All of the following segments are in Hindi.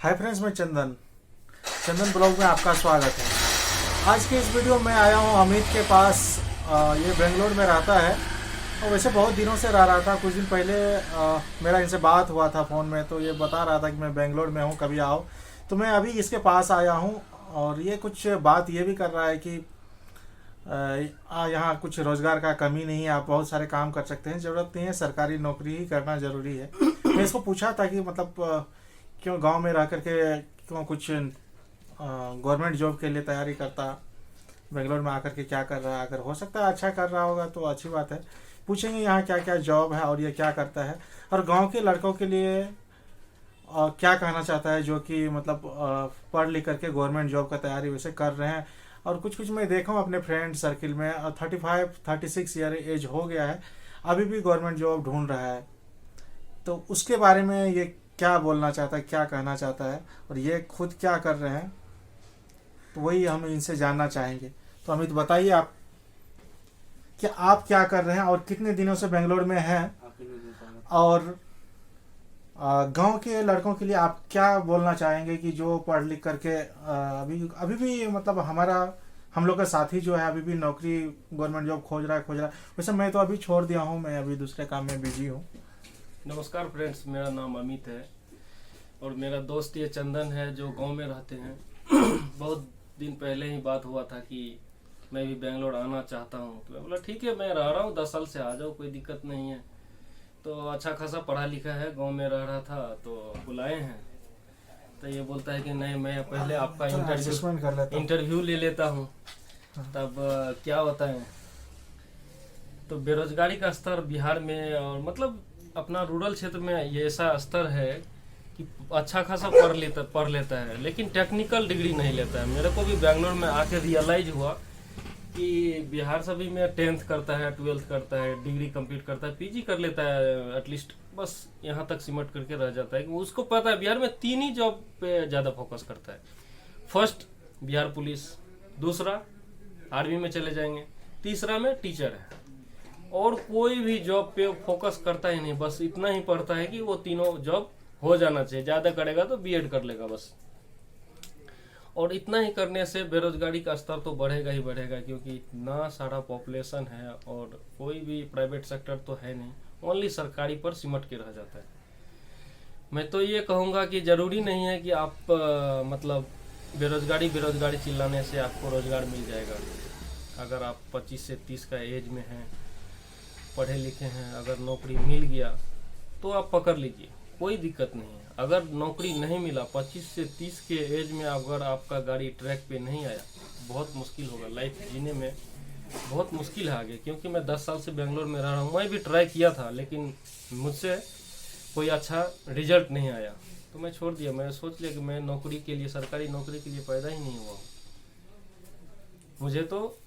हाय फ्रेंड्स, मैं चंदन ब्लॉग में आपका स्वागत है। आज के इस वीडियो में आया हूँ अमित के पास। ये बेंगलोर में रहता है और वैसे बहुत दिनों से रह रहा था। कुछ दिन पहले मेरा इनसे बात हुआ था फ़ोन में, तो ये बता रहा था कि मैं बेंगलोर में हूँ, कभी आओ। तो मैं अभी इसके पास आया हूँ और ये कुछ बात ये भी कर रहा है कि यहाँ कुछ रोज़गार का कमी नहीं है, आप बहुत सारे काम कर सकते हैं, ज़रूरत नहीं है सरकारी नौकरी ही करना ज़रूरी है। मैं इसको पूछा था कि मतलब क्यों गांव में रह करके क्यों कुछ गवर्नमेंट जॉब के लिए तैयारी करता, बेंगलोर में आकर के क्या कर रहा है। अगर हो सकता है अच्छा कर रहा होगा तो अच्छी बात है। पूछेंगे यहाँ क्या क्या जॉब है और ये क्या करता है, और गांव के लड़कों के लिए क्या कहना चाहता है जो कि मतलब पढ़ लिख करके गवर्नमेंट जॉब का तैयारी वैसे कर रहे हैं। और कुछ मैं देखा हूँ अपने फ्रेंड सर्किल में, 35-36 ईयर एज हो गया है, अभी भी गवर्नमेंट जॉब ढूंढ रहा है। तो उसके बारे में ये क्या बोलना चाहता है, क्या कहना चाहता है, और ये खुद क्या कर रहे हैं, तो वही हम इनसे जानना चाहेंगे। तो अमित बताइए, आप क्या कर रहे हैं और कितने दिनों से बेंगलोर में हैं, और गांव के लड़कों के लिए आप क्या बोलना चाहेंगे कि जो पढ़ लिख करके अभी भी मतलब हम लोग का साथी जो है अभी भी नौकरी गवर्नमेंट जॉब खोज रहा है। वैसे मैं तो अभी छोड़ दिया हूँ, मैं अभी दूसरे काम में बिजी हूँ। नमस्कार फ्रेंड्स, मेरा नाम अमित है और मेरा दोस्त ये चंदन है जो गांव में रहते हैं। बहुत दिन पहले ही बात हुआ था कि मैं भी बेंगलोर आना चाहता हूं, तो मैं बोला ठीक है, मैं रह रहा हूं 10 साल से, आ जाओ, कोई दिक्कत नहीं है। तो अच्छा खासा पढ़ा लिखा है, गांव में रह रहा था, तो बुलाए हैं। तो ये बोलता है कि नहीं, मैं पहले आपका इंटरव्यू ले लेता हूँ, तब क्या होता है। तो बेरोजगारी का स्तर बिहार में और मतलब अपना रूरल क्षेत्र में ये ऐसा स्तर है कि अच्छा खासा पढ़ लेता है, लेकिन टेक्निकल डिग्री नहीं लेता है। मेरे को भी बेंगलोर में आके रियलाइज हुआ कि बिहार सभी में 10th करता है, 12th करता है, डिग्री कंप्लीट करता है, पीजी कर लेता है एटलीस्ट, बस यहाँ तक सिमट करके रह जाता है। कि उसको पता है बिहार में 3 ही जॉब पे ज़्यादा फोकस करता है। फर्स्ट बिहार पुलिस, दूसरा आर्मी में चले जाएंगे, तीसरा में टीचर है, और कोई भी जॉब पे फोकस करता ही नहीं। बस इतना ही पढ़ता है कि वो तीनों जॉब हो जाना चाहिए, ज़्यादा करेगा तो बीएड कर लेगा बस। और इतना ही करने से बेरोजगारी का स्तर तो बढ़ेगा ही बढ़ेगा, क्योंकि इतना सारा पॉपुलेशन है और कोई भी प्राइवेट सेक्टर तो है नहीं, ओनली सरकारी पर सिमट के रह जाता है। मैं तो ये कहूँगा कि ज़रूरी नहीं है कि आप मतलब बेरोजगारी चिल्लाने से आपको रोजगार मिल जाएगा। अगर आप 25 से 30 का एज में हैं, पढ़े लिखे हैं, अगर नौकरी मिल गया तो आप पकड़ लीजिए, कोई दिक्कत नहीं है। अगर नौकरी नहीं मिला, 25 से 30 के एज में अगर आपका गाड़ी ट्रैक पे नहीं आया, बहुत मुश्किल होगा, लाइफ जीने में बहुत मुश्किल है आगे। क्योंकि मैं 10 साल से बेंगलोर में रह रहा हूँ, मैं भी ट्राई किया था, लेकिन मुझसे कोई अच्छा रिजल्ट नहीं आया, तो मैं छोड़ दिया। मैं सोच लिया कि मैं नौकरी के लिए, सरकारी नौकरी के लिए पैदा ही नहीं हुआ हूँ। मुझे तो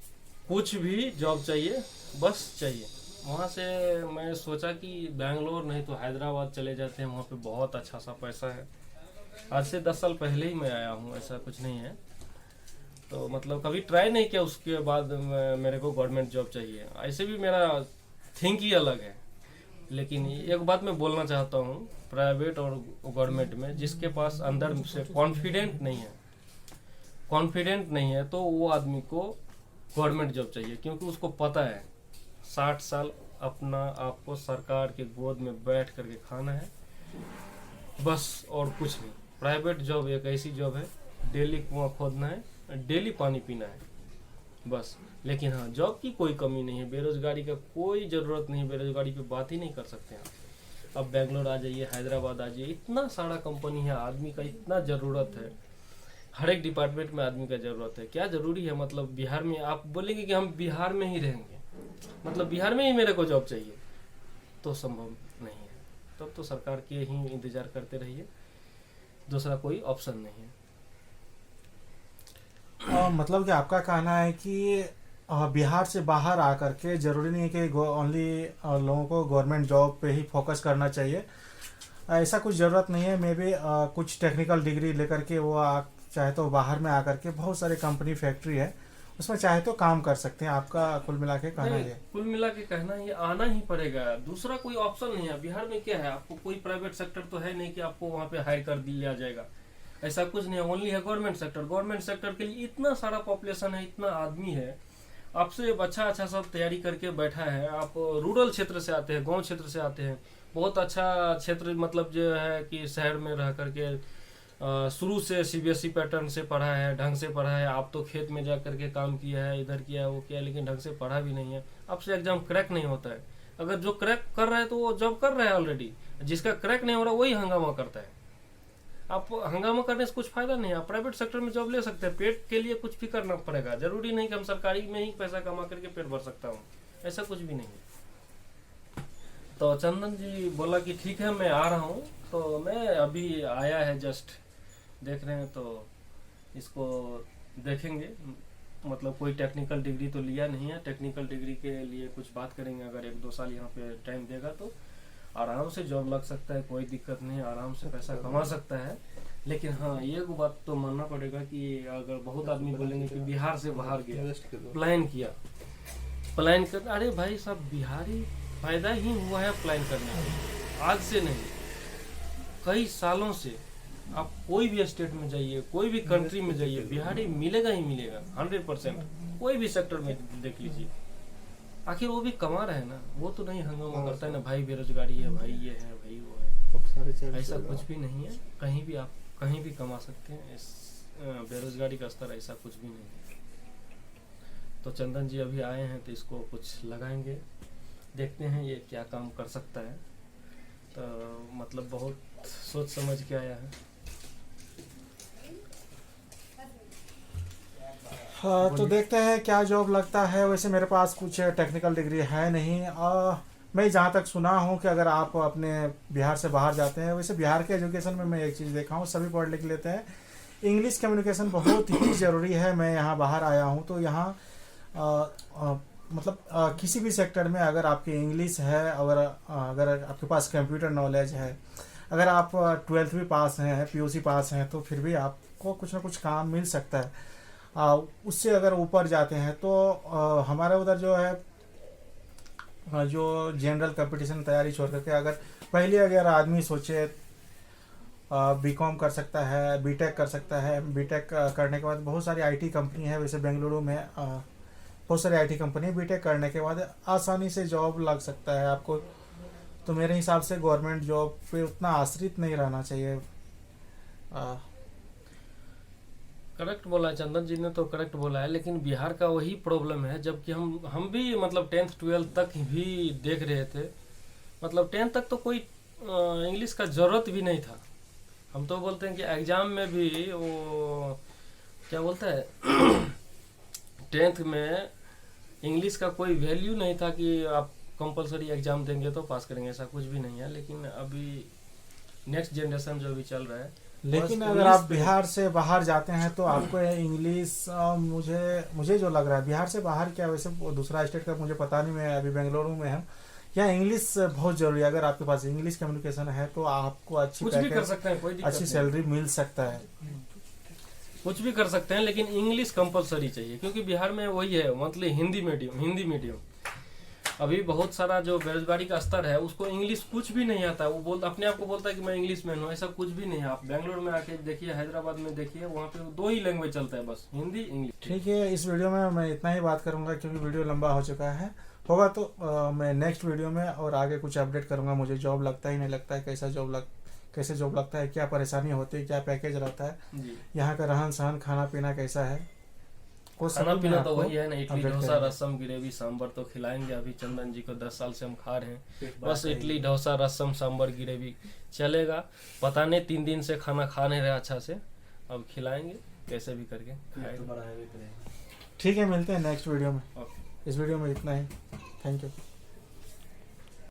कुछ भी जॉब चाहिए, बस चाहिए। वहाँ से मैं सोचा कि बेंगलोर नहीं तो हैदराबाद चले जाते हैं, वहाँ पे बहुत अच्छा सा पैसा है। आज से 10 साल पहले ही मैं आया हूँ, ऐसा कुछ नहीं है। तो मतलब कभी ट्राई नहीं किया, उसके बाद मेरे को गवर्नमेंट जॉब चाहिए। ऐसे भी मेरा थिंक ही अलग है। लेकिन एक बात मैं बोलना चाहता हूँ, प्राइवेट और गवर्नमेंट में जिसके पास अंदर से कॉन्फिडेंट नहीं है तो वो आदमी को गवर्नमेंट जॉब चाहिए, क्योंकि उसको पता है 60 साल अपना आपको सरकार के गोद में बैठ करके खाना है, बस, और कुछ नहीं। प्राइवेट जॉब एक ऐसी जॉब है, डेली कुआं खोदना है, डेली पानी पीना है, बस। लेकिन हाँ, जॉब की कोई कमी नहीं है, बेरोजगारी का कोई ज़रूरत नहीं, बेरोजगारी पे बात ही नहीं कर सकते हैं। अब बेंगलोर आ जाइए, हैदराबाद आ जाइए, इतना सारा कंपनी है, आदमी का इतना ज़रूरत है, हर एक डिपार्टमेंट में आदमी का ज़रूरत है। क्या ज़रूरी है मतलब बिहार में आप बोलेंगे कि हम बिहार में ही रहेंगे, मतलब बिहार में ही मेरे को जॉब चाहिए, तो संभव नहीं है। तब तो सरकार के ही इंतजार करते रहिए, दूसरा कोई ऑप्शन नहीं है। मतलब कि आपका कहना है कि बिहार से बाहर आकर के जरूरी नहीं है कि ओनली लोगों को गवर्नमेंट जॉब पे ही फोकस करना चाहिए, ऐसा कुछ ज़रूरत नहीं है। मे भी कुछ टेक्निकल डिग्री लेकर के वो चाहे तो बाहर में आकर के बहुत सारे कंपनी फैक्ट्री है, उसमें चाहे तो काम कर सकते हैं। आपका कुल मिला के कहना है? कुल मिला के कहना है, ये आना ही पड़ेगा, दूसरा कोई ऑप्शन नहीं है। बिहार में क्या है, आपको कोई प्राइवेट सेक्टर तो है नहीं कि आपको वहाँ पे हायर कर दिया जाएगा। ऐसा कुछ नहीं है, ओनली है गवर्नमेंट सेक्टर। गवर्नमेंट सेक्टर के लिए इतना सारा पॉपुलेशन है, इतना आदमी है, आपसे अच्छा सब तैयारी करके बैठा है। आप रूरल क्षेत्र से आते हैं, गांव क्षेत्र से आते हैं, बहुत अच्छा क्षेत्र, मतलब जो है कि शहर में रह करके शुरू से सीबीएसई पैटर्न से पढ़ा है, ढंग से पढ़ा है। आप तो खेत में जा करके काम किया है, इधर किया है, वो किया है, लेकिन ढंग से पढ़ा भी नहीं है, आपसे एग्जाम क्रैक नहीं होता है। अगर जो क्रैक कर रहा है तो वो जॉब कर रहा है ऑलरेडी, जिसका क्रैक नहीं हो रहा वही हंगामा करता है। आप हंगामा करने से कुछ फायदा नहीं है। आप प्राइवेट सेक्टर में जॉब ले सकते हैं, पेट के लिए कुछ भी करना पड़ेगा। जरूरी नहीं कि हम सरकारी में ही पैसा कमा करके पेट भर सकता हूँ, ऐसा कुछ भी नहीं है। तो चंदन जी बोला कि ठीक है मैं आ रहा हूँ, तो मैं अभी आया है, जस्ट देख रहे हैं, तो इसको देखेंगे। मतलब कोई टेक्निकल डिग्री तो लिया नहीं है, टेक्निकल डिग्री के लिए कुछ बात करेंगे। अगर 1-2 साल यहाँ पे टाइम देगा तो आराम से जॉब लग सकता है, कोई दिक्कत नहीं, आराम से पैसा कमा सकता है। लेकिन हाँ, ये बात तो मानना पड़ेगा कि अगर बहुत आदमी बोलेंगे कि बिहार से बाहर गया, प्लान किया, प्लान कर, अरे भाई साहब, बिहारी फायदा ही हुआ है प्लान करने में, आज से नहीं, कई सालों से। आप कोई भी स्टेट में जाइए, कोई भी कंट्री में जाइए, बिहारी मिलेगा ही मिलेगा 100%। कोई भी सेक्टर में देख लीजिए, आखिर वो भी कमा रहे हैं ना, वो तो नहीं हंगामा करता है ना, भाई बेरोजगारी है, भाई ये है, भाई वो है। ऐसा कुछ भी नहीं है, कहीं भी आप कहीं भी कमा सकते हैं। इस बेरोजगारी का स्तर ऐसा कुछ भी नहीं है। तो चंदन जी अभी आए हैं, तो इसको कुछ लगाएंगे, देखते हैं ये क्या काम कर सकता है। तो मतलब बहुत सोच समझ के आया है। हाँ, तो देखते हैं क्या जॉब लगता है। वैसे मेरे पास कुछ टेक्निकल डिग्री है नहीं। मैं जहाँ तक सुना हूँ कि अगर आप अपने बिहार से बाहर जाते हैं, वैसे बिहार के एजुकेशन में मैं एक चीज़ देखा हूँ, सभी पढ़ लिख लेते हैं, इंग्लिश कम्युनिकेशन बहुत ही ज़रूरी है। मैं यहाँ बाहर आया हूँ तो यहाँ मतलब किसी भी सेक्टर में अगर आपकी इंग्लिश है, अगर आपके पास कंप्यूटर नॉलेज है, अगर आप 12th भी पास हैं, पीयूसी पास हैं, तो फिर भी आपको कुछ ना कुछ काम मिल सकता है। उससे अगर ऊपर जाते हैं तो हमारे उधर जो है, जो जनरल कंपटीशन तैयारी छोड़ करके अगर पहले अगर आदमी सोचे बीकॉम कर सकता है, बीटेक कर सकता है, बीटेक करने के बाद बहुत सारी आईटी कंपनी है, वैसे बेंगलुरु में बहुत सारी आईटी कंपनी, बीटेक करने के बाद आसानी से जॉब लग सकता है आपको। तो मेरे हिसाब से गवर्नमेंट जॉब पे उतना आश्रित नहीं रहना चाहिए। करेक्ट बोला है चंदन जी ने, तो करेक्ट बोला है, लेकिन बिहार का वही प्रॉब्लम है। जबकि हम भी मतलब 10th 12th तक भी देख रहे थे, मतलब 10th तक तो कोई इंग्लिश का ज़रूरत भी नहीं था। हम तो बोलते हैं कि एग्ज़ाम में भी वो क्या बोलता है 10th में इंग्लिश का कोई वैल्यू नहीं था कि आप कंपलसरी एग्ज़ाम देंगे तो पास करेंगे, ऐसा कुछ भी नहीं है। लेकिन अभी नेक्स्ट जनरेशन जो अभी चल रहा है, लेकिन अगर आप बिहार से बाहर जाते हैं तो आपको इंग्लिश, मुझे जो लग रहा है बिहार से बाहर क्या, वैसे दूसरा स्टेट का मुझे पता नहीं, मैं अभी बेंगलुरु में हूँ, यहाँ इंग्लिश बहुत जरूरी है। अगर आपके पास इंग्लिश कम्युनिकेशन है तो आपको अच्छी कुछ भी कर सकते हैं, कोई दिक्कत अच्छी सैलरी मिल सकता है, कुछ भी कर सकते हैं, लेकिन इंग्लिश कंपलसरी चाहिए। क्योंकि बिहार में वही है, मतलब हिंदी मीडियम अभी बहुत सारा जो बेरोजगारी का स्तर है, उसको इंग्लिश कुछ भी नहीं आता है। वो अपने आप को बोलता है कि मैं इंग्लिश मैन हूँ, ऐसा कुछ भी नहीं है। आप बेंगलोर में आके देखिए, हैदराबाद में देखिए, वहाँ पे 2 ही लैंग्वेज चलता है बस, हिंदी इंग्लिश। ठीक है, इस वीडियो में मैं इतना ही बात करूंगा क्योंकि वीडियो लंबा हो चुका है। होगा तो मैं नेक्स्ट वीडियो में और आगे कुछ अपडेट करूंगा। मुझे जॉब लगता ही नहीं लगता है, कैसे जॉब लगता है, क्या परेशानी होती है, क्या पैकेज रहता है, यहाँ का रहन सहन, खाना पीना कैसा है, खाना पीना तो वही है ना, इडली डोसा रसम ग्रेवी सांबर तो खिलाएंगे। अभी चंदन जी को 10 साल से हम खा रहे हैं, बस इडली डोसा रसम सांबर ग्रेवी चलेगा। पता नहीं 3 दिन से खाना खा नहीं रहे अच्छा से, अब खिलाएंगे कैसे भी करके खाएंगे। ठीक है, मिलते हैं नेक्स्ट वीडियो में। इस वीडियो में इतना ही, थैंक यू।